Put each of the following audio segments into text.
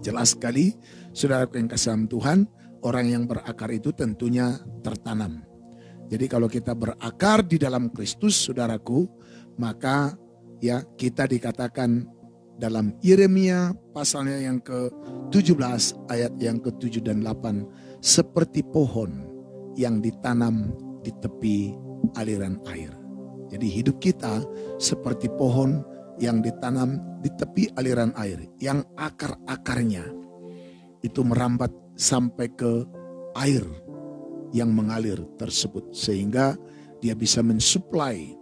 jelas sekali, saudaraku yang kasih dalam Tuhan, orang yang berakar itu tentunya tertanam. Jadi kalau kita berakar di dalam Kristus, saudaraku, maka ya kita dikatakan dalam Yeremia pasalnya yang ke-17 ayat yang ke-7 dan 8, seperti pohon yang ditanam di tepi aliran air. Jadi hidup kita seperti pohon yang ditanam di tepi aliran air, yang akar-akarnya itu merambat sampai ke air yang mengalir tersebut, sehingga dia bisa mensuplai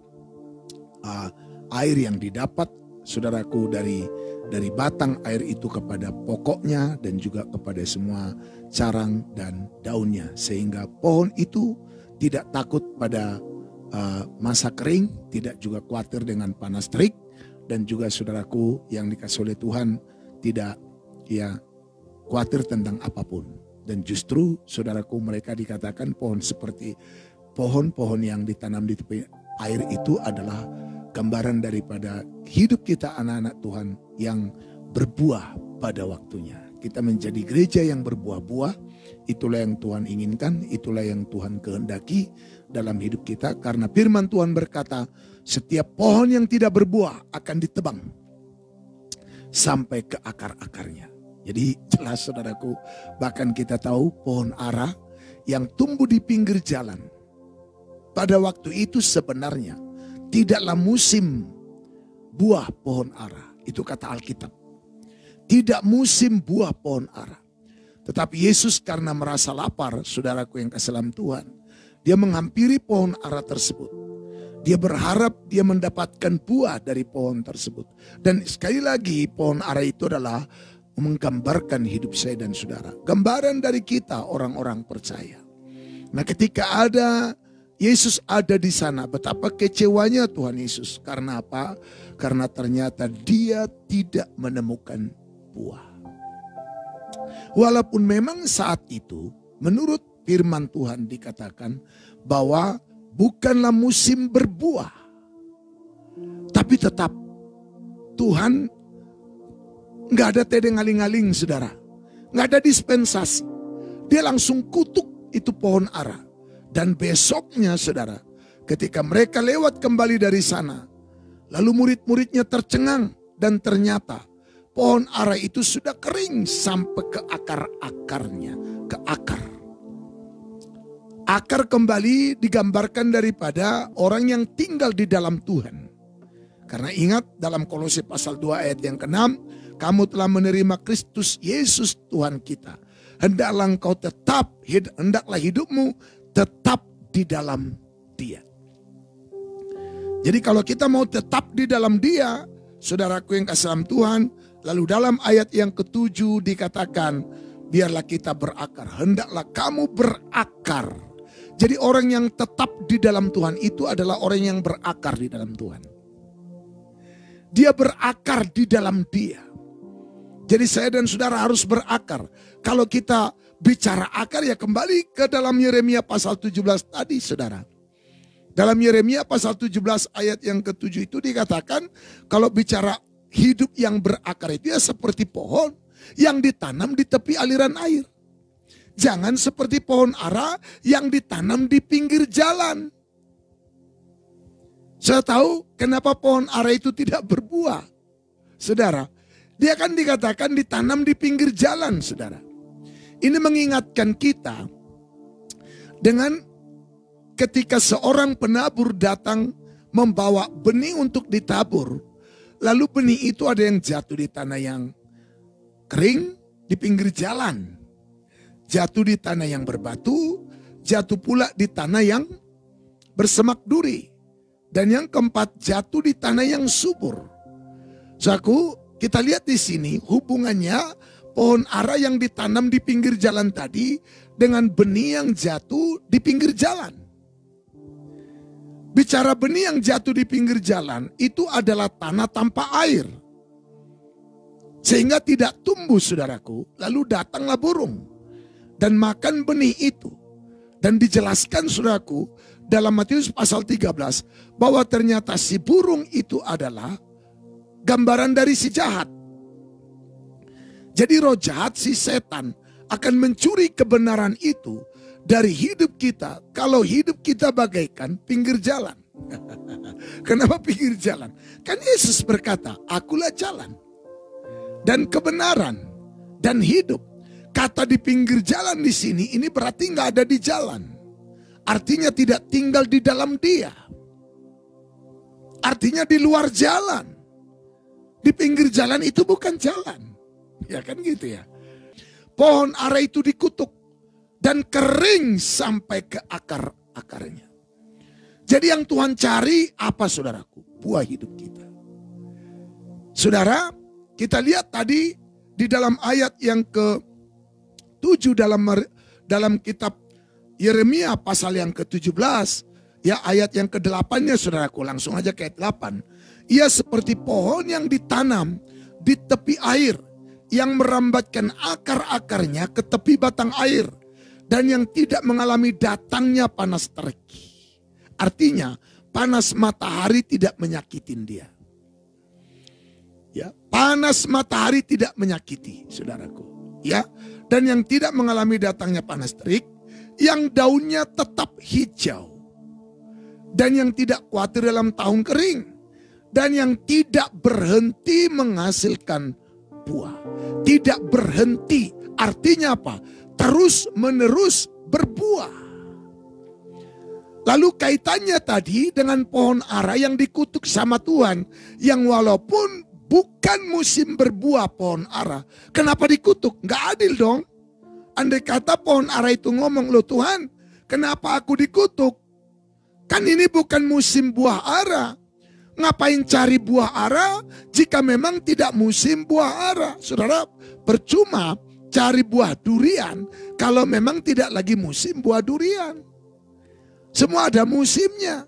air yang didapat, saudaraku, dari batang air itu kepada pokoknya dan juga kepada semua carang dan daunnya, sehingga pohon itu tidak takut pada masa kering, tidak juga khawatir dengan panas terik, dan juga saudaraku yang dikasih oleh Tuhan tidak khawatir tentang apapun. Dan justru saudaraku, mereka dikatakan pohon seperti pohon-pohon yang ditanam di tepi air itu adalah gambaran daripada hidup kita anak-anak Tuhan yang berbuah pada waktunya. Kita menjadi gereja yang berbuah-buah, itulah yang Tuhan inginkan, itulah yang Tuhan kehendaki dalam hidup kita. Karena firman Tuhan berkata, setiap pohon yang tidak berbuah akan ditebang sampai ke akar-akarnya. Jadi jelas saudaraku, bahkan kita tahu pohon ara yang tumbuh di pinggir jalan, pada waktu itu sebenarnya tidaklah musim buah pohon ara. Itu kata Alkitab. Tidak musim buah pohon ara. Tetapi Yesus karena merasa lapar, saudaraku yang kasih dalam Tuhan, dia menghampiri pohon ara tersebut. Dia berharap dia mendapatkan buah dari pohon tersebut. Dan sekali lagi pohon ara itu adalah menggambarkan hidup saya dan saudara. Gambaran dari kita orang-orang percaya. Nah ketika Yesus ada di sana, betapa kecewanya Tuhan Yesus. Karena apa? Karena ternyata dia tidak menemukan buah. Walaupun memang saat itu menurut firman Tuhan dikatakan bahwa bukanlah musim berbuah. Tapi tetap Tuhan nggak ada tedeng aling-aling saudara. Nggak ada dispensasi. Dia langsung kutuk itu pohon ara. Dan besoknya saudara, ketika mereka lewat kembali dari sana, lalu murid-muridnya tercengang dan ternyata pohon ara itu sudah kering sampai ke akar-akarnya, ke akar. Akar kembali digambarkan daripada orang yang tinggal di dalam Tuhan. Karena ingat dalam Kolose pasal 2 ayat yang ke-6, kamu telah menerima Kristus Yesus Tuhan kita. Hendaklah hidupmu tetap di dalam Dia. Jadi kalau kita mau tetap di dalam Dia, saudaraku yang kasih dalam Tuhan, lalu dalam ayat yang ke-7 dikatakan, biarlah kita berakar, hendaklah kamu berakar. Jadi orang yang tetap di dalam Tuhan itu adalah orang yang berakar di dalam Tuhan. Dia berakar di dalam Dia. Jadi saya dan saudara harus berakar. Kalau kita bicara akar ya kembali ke dalam Yeremia pasal 17 tadi saudara. Dalam Yeremia pasal 17 ayat yang ke-7 itu dikatakan kalau bicara hidup yang berakar itu ya seperti pohon yang ditanam di tepi aliran air. Jangan seperti pohon ara yang ditanam di pinggir jalan. Saya tahu kenapa pohon ara itu tidak berbuah. Saudara, dia kan dikatakan ditanam di pinggir jalan, saudara. Ini mengingatkan kita dengan ketika seorang penabur datang membawa benih untuk ditabur. Lalu benih itu ada yang jatuh di tanah yang kering di pinggir jalan. Jatuh di tanah yang berbatu, jatuh pula di tanah yang bersemak duri. Dan yang keempat jatuh di tanah yang subur. Saudaraku, kita lihat di sini hubungannya pohon ara yang ditanam di pinggir jalan tadi dengan benih yang jatuh di pinggir jalan. Bicara benih yang jatuh di pinggir jalan itu adalah tanah tanpa air. Sehingga tidak tumbuh saudaraku, lalu datanglah burung dan makan benih itu. Dan dijelaskan saudaraku dalam Matius pasal 13 bahwa ternyata si burung itu adalah gambaran dari si jahat. Jadi roh jahat si setan akan mencuri kebenaran itu dari hidup kita. Kalau hidup kita bagaikan pinggir jalan. Kenapa pinggir jalan? Kan Yesus berkata, akulah jalan dan kebenaran dan hidup. Kata di pinggir jalan di sini ini berarti nggak ada di jalan. Artinya tidak tinggal di dalam Dia. Artinya di luar jalan. Di pinggir jalan itu bukan jalan. Ya kan gitu ya. Pohon ara itu dikutuk dan kering sampai ke akar-akarnya. Jadi yang Tuhan cari apa saudaraku? Buah hidup kita. Saudara, kita lihat tadi di dalam ayat yang ke-7 dalam kitab Yeremia pasal yang ke-17, ya ayat yang ke-8-nya saudaraku, langsung aja ke ayat 8. Ia seperti pohon yang ditanam di tepi air, yang merambatkan akar-akarnya ke tepi batang air, dan yang tidak mengalami datangnya panas terik. Artinya panas matahari tidak menyakitin dia. Ya, panas matahari tidak menyakiti saudaraku. Ya, dan yang tidak mengalami datangnya panas terik, yang daunnya tetap hijau, dan yang tidak khawatir dalam tahun kering, dan yang tidak berhenti menghasilkan buah. Tidak berhenti, artinya apa? Terus menerus berbuah. Lalu kaitannya tadi dengan pohon ara yang dikutuk sama Tuhan, yang walaupun bukan musim berbuah pohon ara, kenapa dikutuk? Nggak adil dong. Andai kata pohon ara itu ngomong, loh Tuhan, kenapa aku dikutuk? Kan ini bukan musim buah ara. Ngapain cari buah ara jika memang tidak musim buah ara? Saudara, percuma cari buah durian kalau memang tidak lagi musim buah durian. Semua ada musimnya.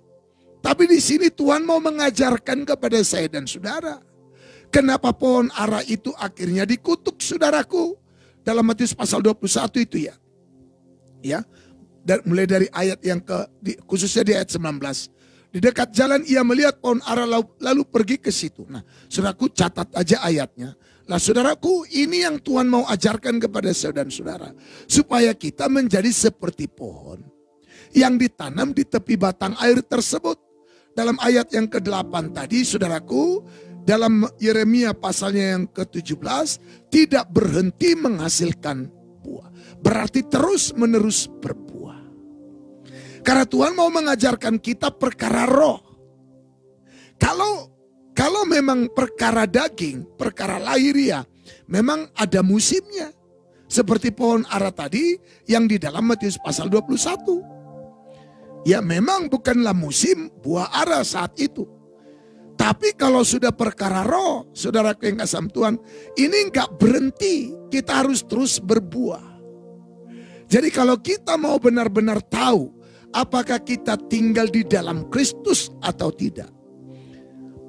Tapi di sini Tuhan mau mengajarkan kepada saya dan saudara, kenapa pohon ara itu akhirnya dikutuk saudaraku. Dalam Matius pasal 21 itu ya. Ya. Dan mulai dari ayat yang khususnya di ayat 19. Di dekat jalan ia melihat pohon ara lalu pergi ke situ. Nah, saudaraku catat aja ayatnya. Nah, saudaraku, ini yang Tuhan mau ajarkan kepada saudara dan saudara, supaya kita menjadi seperti pohon yang ditanam di tepi batang air tersebut. Dalam ayat yang ke-8 tadi, saudaraku, dalam Yeremia pasalnya yang ke-17, tidak berhenti menghasilkan buah. Berarti terus menerus berbuah. Karena Tuhan mau mengajarkan kita perkara roh. Kalau memang perkara daging, perkara lahiriah, memang ada musimnya. Seperti pohon ara tadi yang di dalam Matius pasal 21. Ya memang bukanlah musim buah ara saat itu. Tapi kalau sudah perkara roh, saudara yang kasih Tuhan, ini enggak berhenti. Kita harus terus berbuah. Jadi kalau kita mau benar-benar tahu apakah kita tinggal di dalam Kristus atau tidak,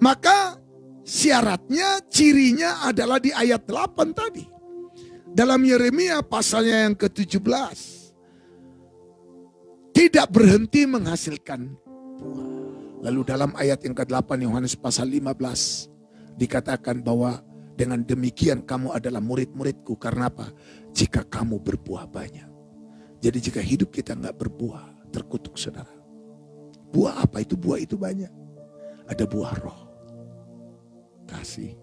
maka syaratnya, cirinya adalah di ayat 8 tadi. Dalam Yeremia pasalnya yang ke-17. Tidak berhenti menghasilkan buah. Lalu dalam ayat yang ke-8 Yohanes pasal 15. Dikatakan bahwa dengan demikian kamu adalah murid-muridku. Karena apa? Jika kamu berbuah banyak. Jadi jika hidup kita nggak berbuah, terkutuk saudara. Buah apa itu? Buah itu banyak. Ada buah roh. Kasih,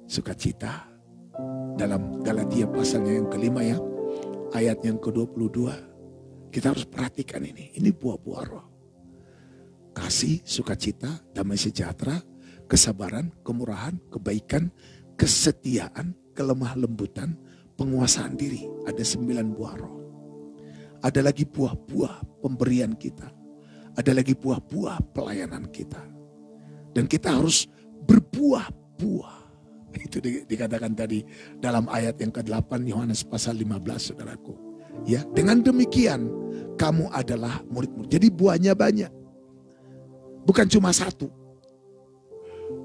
sukacita. Dalam Galatia pasalnya yang ke-5 ya, ayat yang ke-22, kita harus perhatikan ini buah-buah roh. Kasih, sukacita, damai sejahtera, kesabaran, kemurahan, kebaikan, kesetiaan, kelemah lembutan, penguasaan diri. Ada 9 buah roh. Ada lagi buah-buah pemberian kita. Ada lagi buah-buah pelayanan kita. Dan kita harus berbuah-buah. Itu dikatakan tadi dalam ayat yang ke-8 Yohanes pasal 15 saudaraku. Ya, dengan demikian kamu adalah murid-murid. Jadi buahnya banyak. Bukan cuma satu.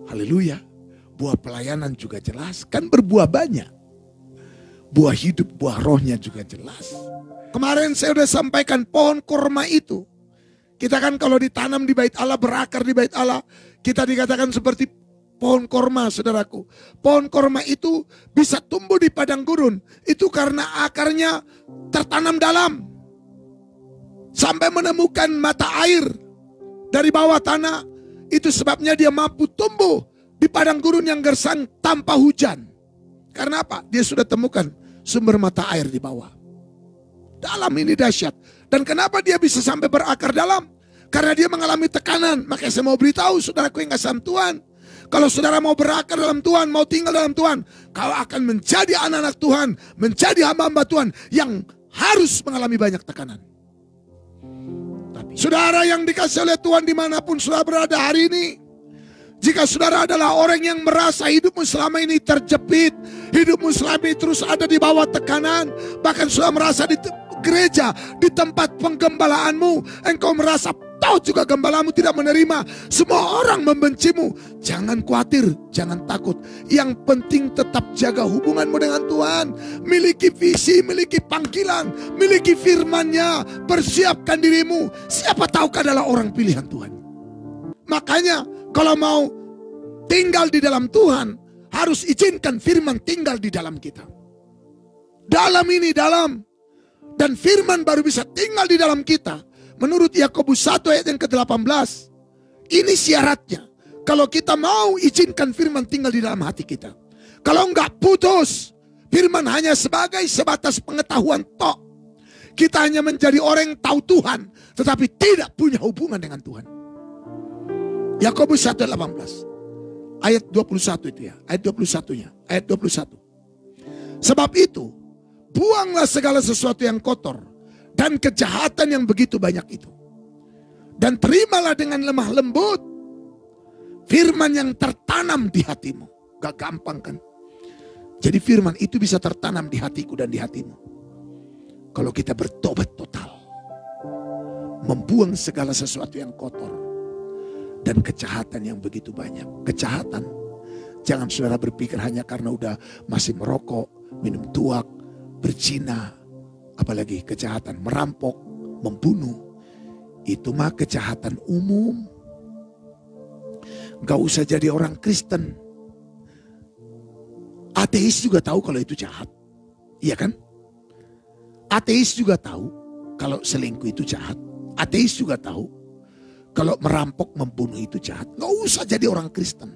Haleluya. Buah pelayanan juga jelas. Kan berbuah banyak. Buah hidup, buah rohnya juga jelas. Kemarin saya sudah sampaikan pohon korma itu. Kita kan kalau ditanam di bait Allah, berakar di bait Allah, kita dikatakan seperti pohon korma, saudaraku. Pohon korma itu bisa tumbuh di padang gurun. Itu karena akarnya tertanam dalam. Sampai menemukan mata air dari bawah tanah. Itu sebabnya dia mampu tumbuh di padang gurun yang gersang tanpa hujan. Karena apa? Dia sudah temukan sumber mata air di bawah. Dalam ini dahsyat. Dan kenapa dia bisa sampai berakar dalam? Karena dia mengalami tekanan. Makanya saya mau beritahu saudaraku yang kasih Tuhan. Kalau saudara mau berakar dalam Tuhan, mau tinggal dalam Tuhan, kau akan menjadi anak-anak Tuhan, menjadi hamba-hamba Tuhan yang harus mengalami banyak tekanan. Tapi saudara yang dikasih oleh Tuhan dimanapun saudara berada hari ini, jika saudara adalah orang yang merasa hidupmu selama ini terjepit, hidupmu selama ini terus ada di bawah tekanan, bahkan saudara merasa di gereja, di tempat penggembalaanmu, engkau merasa tahu juga gembalamu tidak menerima, semua orang membencimu. Jangan khawatir, jangan takut. Yang penting tetap jaga hubunganmu dengan Tuhan. Miliki visi, miliki panggilan, miliki firman-Nya. Persiapkan dirimu. Siapa tahu kau adalah orang pilihan Tuhan. Makanya kalau mau tinggal di dalam Tuhan, harus izinkan firman tinggal di dalam kita. Dalam ini, dalam. Dan firman baru bisa tinggal di dalam kita. Menurut Yakobus 1 ayat yang ke-18, ini syaratnya. Kalau kita mau izinkan firman tinggal di dalam hati kita. Kalau enggak putus, firman hanya sebatas pengetahuan tok. Kita hanya menjadi orang yang tahu Tuhan, tetapi tidak punya hubungan dengan Tuhan. Yakobus 1 ayat 18. Ayat 21 itu ya, ayat 21-nya, ayat 21. Sebab itu, buanglah segala sesuatu yang kotor dan kejahatan yang begitu banyak itu. Dan terimalah dengan lemah lembut firman yang tertanam di hatimu. Gak gampang kan? Jadi firman itu bisa tertanam di hatiku dan di hatimu. Kalau kita bertobat total. Membuang segala sesuatu yang kotor. Dan kejahatan yang begitu banyak. Kejahatan. Jangan saudara berpikir hanya karena udah masih merokok, minum tuak, berzina, apalagi kejahatan merampok, membunuh. Itu mah kejahatan umum. Gak usah jadi orang Kristen. Ateis juga tahu kalau itu jahat. Iya kan? Ateis juga tahu kalau selingkuh itu jahat. Ateis juga tahu kalau merampok, membunuh itu jahat. Gak usah jadi orang Kristen.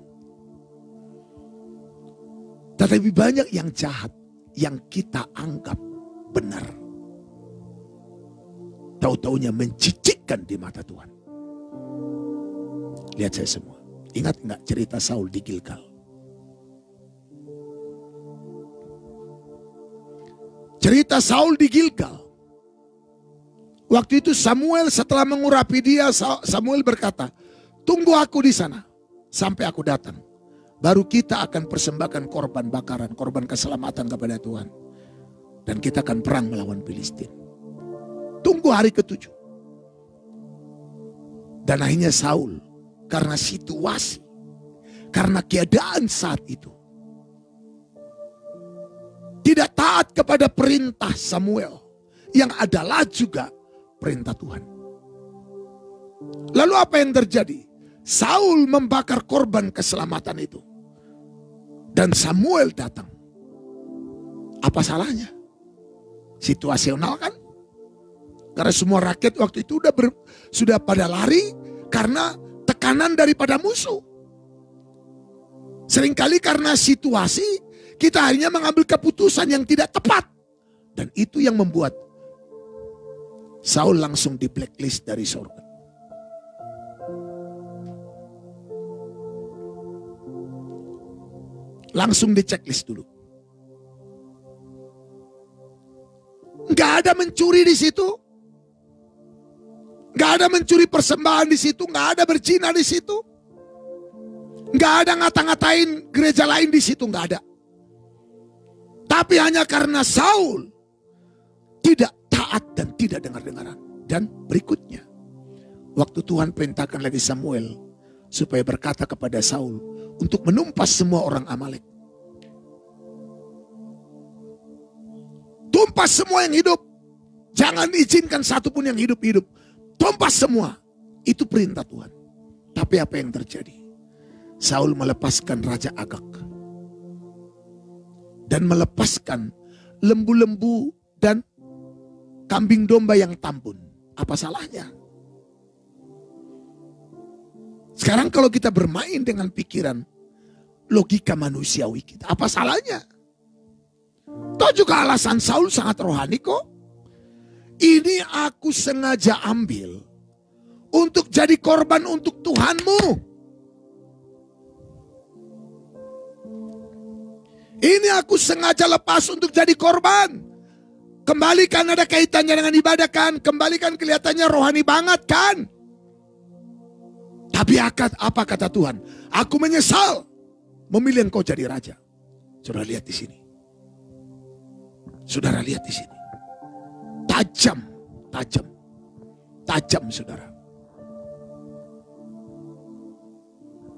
Tetapi banyak yang jahat yang kita anggap benar. Tahu-taunya menjijikkan di mata Tuhan. Lihat saya semua. Ingat enggak cerita Saul di Gilgal? Cerita Saul di Gilgal. Waktu itu Samuel setelah mengurapi dia, Samuel berkata, tunggu aku di sana sampai aku datang. Baru kita akan persembahkan korban bakaran, korban keselamatan kepada Tuhan. Dan kita akan perang melawan Filistin. Tunggu hari ke-7. Dan akhirnya Saul, karena situasi, karena keadaan saat itu, tidak taat kepada perintah Samuel, yang adalah juga perintah Tuhan. Lalu apa yang terjadi? Saul membakar korban keselamatan itu. Dan Samuel datang. Apa salahnya? Situasional kan? Karena semua rakyat waktu itu sudah pada lari karena tekanan daripada musuh. Seringkali karena situasi kita akhirnya mengambil keputusan yang tidak tepat. Dan itu yang membuat Saul langsung di blacklist dari surga. Langsung di checklist dulu. Gak ada mencuri di situ. Gak ada mencuri persembahan di situ. Gak ada berzina di situ. Gak ada ngata-ngatain gereja lain di situ. Gak ada. Tapi hanya karena Saul tidak taat dan tidak dengar-dengaran. Dan berikutnya, waktu Tuhan perintahkan lagi Samuel supaya berkata kepada Saul untuk menumpas semua orang Amalek. Tumpas semua yang hidup. Jangan izinkan satupun yang hidup-hidup. Tumpas semua. Itu perintah Tuhan. Tapi apa yang terjadi? Saul melepaskan Raja Agag dan melepaskan lembu-lembu dan kambing domba yang tambun. Apa salahnya? Sekarang kalau kita bermain dengan pikiran logika manusiawi kita, apa salahnya? Toh juga alasan Saul sangat rohani kok. Ini aku sengaja ambil untuk jadi korban untuk Tuhanmu. Ini aku sengaja lepas untuk jadi korban. Kembalikan, ada kaitannya dengan ibadah kan? Kembalikan, kelihatannya rohani banget kan? Tapi apa kata Tuhan? Aku menyesal memilih engkau jadi raja. Saudara lihat di sini. Saudara lihat di sini. Tajam saudara.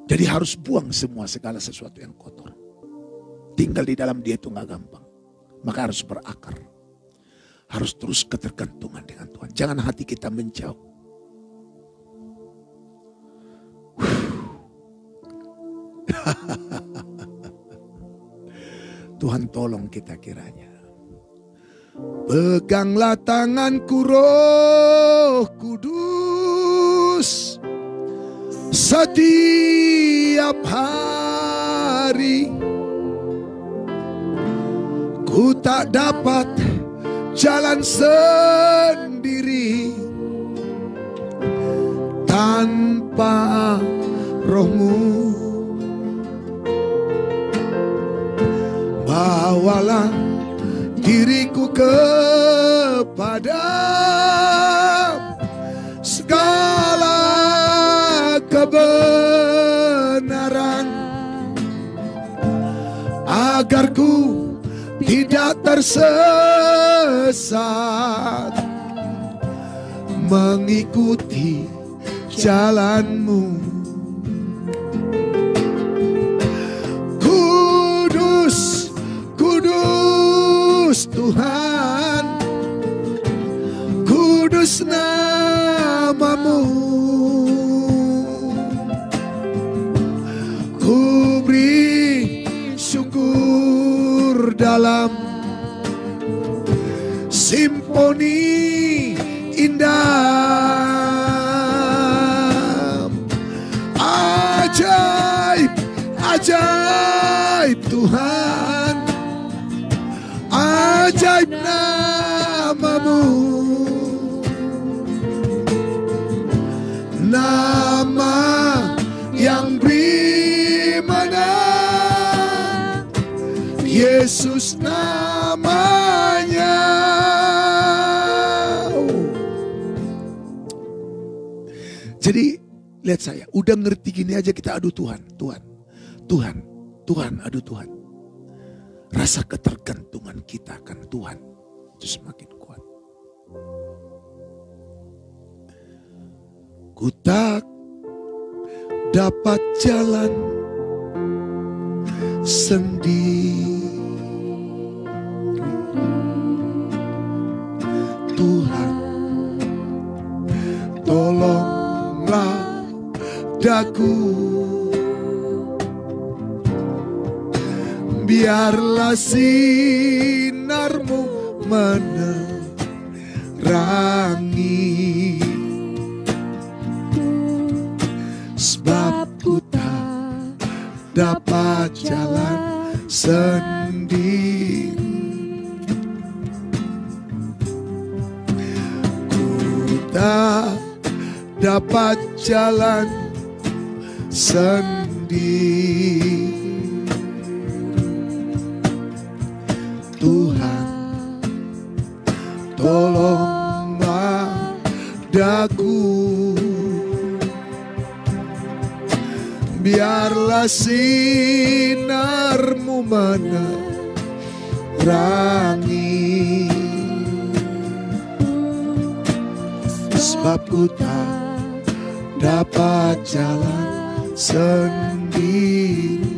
Jadi harus buang semua segala sesuatu yang kotor. Tinggal di dalam dia itu gak gampang. Maka harus berakar. Harus terus ketergantungan dengan Tuhan. Jangan hati kita menjauh. Tuhan tolong kita kiranya. Peganglah tanganku Roh Kudus setiap hari. Ku tak dapat jalan sendiri tanpa Roh-Mu. Bawalah diriku kepada segala kebenaran, agar ku tidak tersesat mengikuti jalan-Mu. Kudus, kudus Tuhan, kudus nama-Mu. Ku beri syukur dalam simfoni indah. Ajaib, ajaib Tuhan, ajaib nama-Mu. Nama yang beri menang, Yesus namanya. Jadi lihat saya, udah ngerti gini aja kita adu Tuhan, Tuhan, Tuhan, Tuhan, adu Tuhan. Rasa ketergantungan kita akan Tuhan itu semakin kuat. Ku tak dapat jalan sendiri, Tuhan tolonglah daku, biarlah sinar-Mu menerangi, sebab ku tak dapat jalan sendiri. Ku tak dapat jalan sendiri. Tuhan tolonglah daku, biarlah sinar-Mu menerangi, sebab ku tak dapat jalan sendiri.